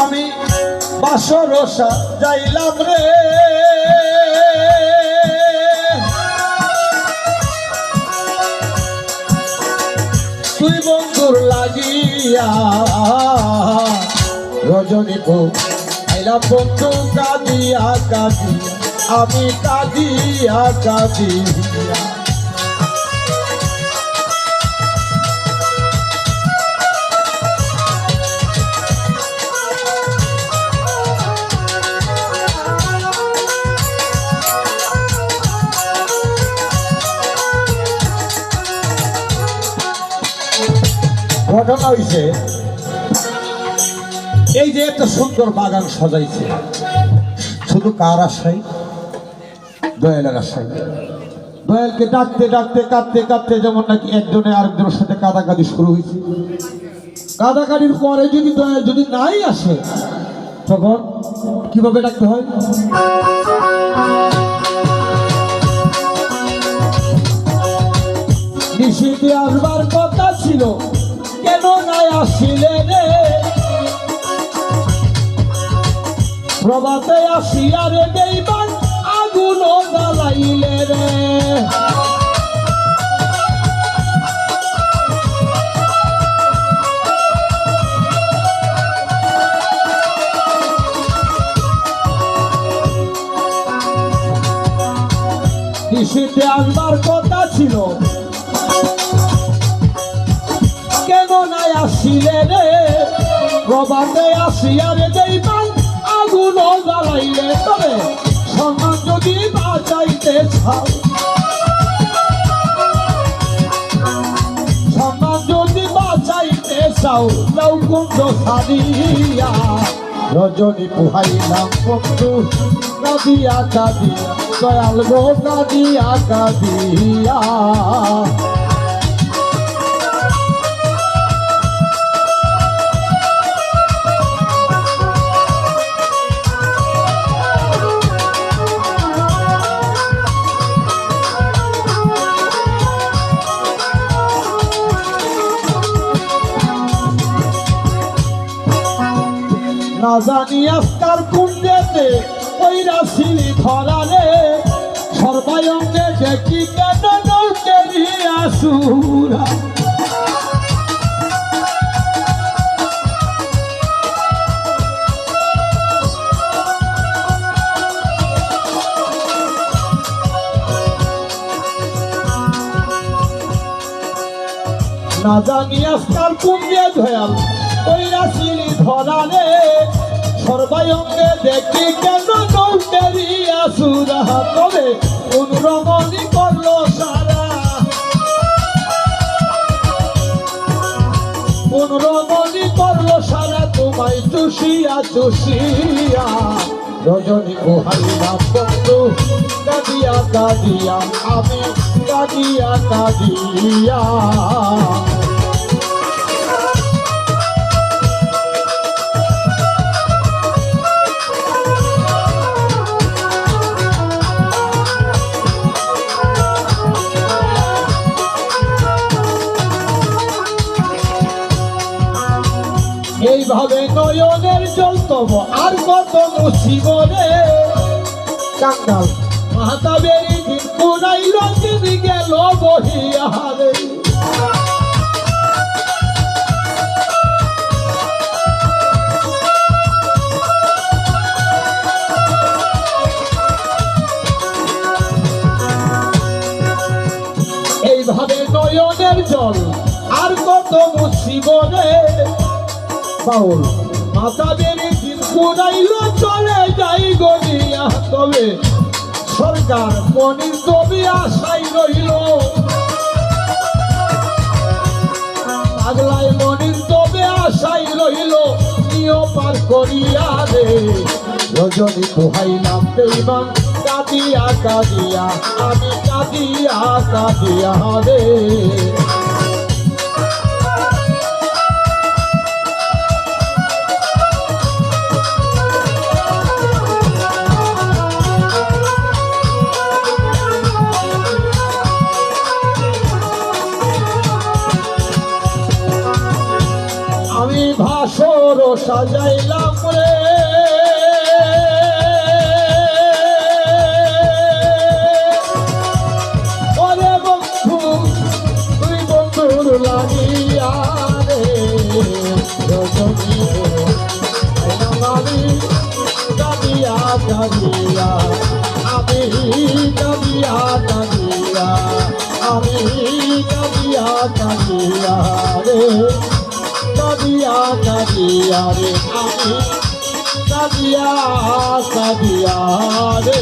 আমি বাসরসা যাইলাম রে তুই বন্ধুর লাগিয়া রজনী পো আইলাম বন্ধু কাঁদিয়া কাঁদিয়া আমি কাঁদিয়া কাঁদিয়া ঘটনা হইছে এই যে এত সুন্দর বাগান সাজাইছে শুধু কার আশায় দয়ালের আশায় দয়ালকে ডাকতে ডাকতে কাঁদতে কাঁদতে যেমন নাকি একজনে আরেকজনের সাথে কাঁদাকাঁদি শুরু হয়েছে কাঁদাকাঁদির পরে যদি দয়াল যদি নাই আসে তখন কিভাবে ডাকতে হয় নিশীথে আসবার কথা ছিল কেন নাই আসিলে রে প্রভাতে আসিয়া রে বেঈমান আগুন জ্বালাইলে রে নিশীথে আসবার কথা ছিল কেন নাই আসিলে রে প্রভাতে আসিয়া রে বেঈমান আগুন জ্বালাইলে তবে সম্মান যদি বাঁচাইতে চাও সম্মান যদি বাঁচাইতে চাও লাউ কুণ্ড ছাড়িয়া রজনী পুহাইলাম বন্ধু কাঁদিয়া কাঁদিয়া দয়াল গো কাঁদিয়া কাঁদিয়া না জানি আজকার কুণ্ডেতে ওইরা শিলি ধরালে সর্বায়ঙ্গে দেখি কেন নৌকেরি আসুরা না জানি আজকার কুণ্ডে ধয়াল ওইরা শিলি ধরালে সর্বায়ঙ্গে দেখি কেন নৌকেরি আসুরা তবে অনুরমণি করলো সারা অনুরমণি করলো সারা তোমায় চুষিয়া চুষিয়া রজনী পোহাইলাম বন্ধু কাঁদিয়া কাঁদিয়া আমি কাঁদিয়া কাঁদিয়া এইভাবে নয়নের জল তব আর কত মুসিবরে কাঙ্গাল মাতাবেরি দিন পুরাইল দিন গেল বহিয়া রে এইভাবে নয়নের জল আর কত মুসিবরে বাউল মাতা বেরি দিন পুরাইল চলে যাই গনিয়া তবে সরকার মনির তবে আশাই রইল পাগলায় মনির তবে আশাই রইল নিয় পার করিয়া রে রজনী পোহাইলাম বেঈমান কাঁদিয়া কাঁদিয়া আমি কাঁদিয়া কাঁদিয়া রে বছর সাজাইলাম রে ওরে বন্ধু তুই বন্ধুর লাগিয়া রে রজনী আমি কাঁদিয়া কাঁদিয়া আমি কাঁদিয়া কাঁদিয়া আমি কাঁদিয়া কাঁদিয়া রে কাঁদিয়া কাঁদিয়া রে আমি কাঁদিয়া কাঁদিয়া রে